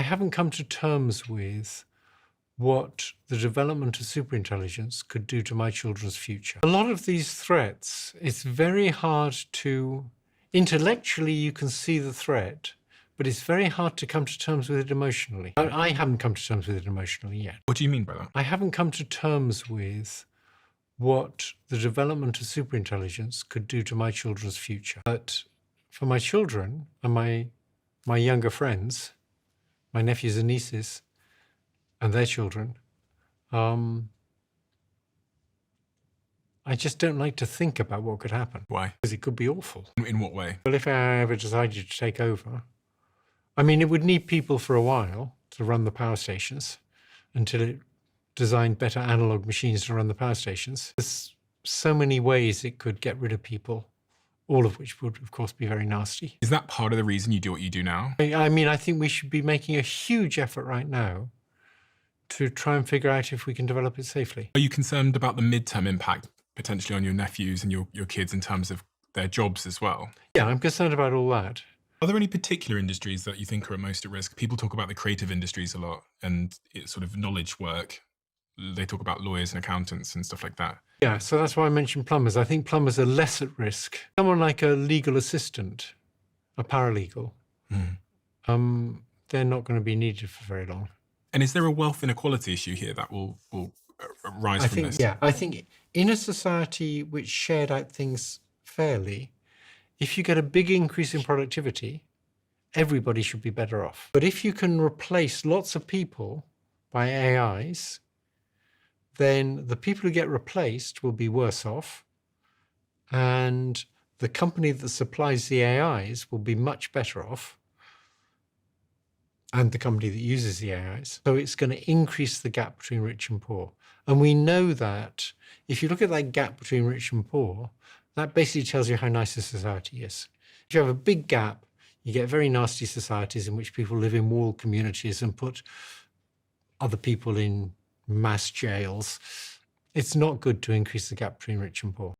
I haven't come to terms with what the development of superintelligence could do to my children's future. A lot of these threats, it's very hard to, intellectually you can see the threat, but it's very hard to come to terms with it emotionally. I haven't come to terms with it emotionally yet. What do you mean by that? I haven't come to terms with what the development of superintelligence could do to my children's future. But for my children and my younger friends, my nephews and nieces, and their children, I just don't like to think about what could happen. Why? Because it could be awful. In what way? Well, if I ever decided to take over, I mean, it would need people for a while to run the power stations until it designed better analog machines to run the power stations. There's so many ways it could get rid of people, all of which would, of course, be very nasty. Is that part of the reason you do what you do now? I mean, I think we should be making a huge effort right now to try and figure out if we can develop it safely. Are you concerned about the midterm impact potentially on your nephews and your kids in terms of their jobs as well? Yeah, I'm concerned about all that. Are there any particular industries that you think are most at risk? People talk about the creative industries a lot and it's sort of knowledge work. They talk about lawyers and accountants and stuff like that. Yeah, so that's why I mentioned plumbers. I think plumbers are less at risk. Someone like a legal assistant, a paralegal, they're not going to be needed for very long. And is there a wealth inequality issue here that will rise from this? Yeah, I think in a society which shared out things fairly, if you get a big increase in productivity, everybody should be better off. But if you can replace lots of people by AIs, then the people who get replaced will be worse off, and the company that supplies the AIs will be much better off, and the company that uses the AIs. So it's going to increase the gap between rich and poor. And we know that if you look at that gap between rich and poor, that basically tells you how nice a society is. If you have a big gap, you get very nasty societies in which people live in walled communities and put other people in mass jails. It's not good to increase the gap between rich and poor.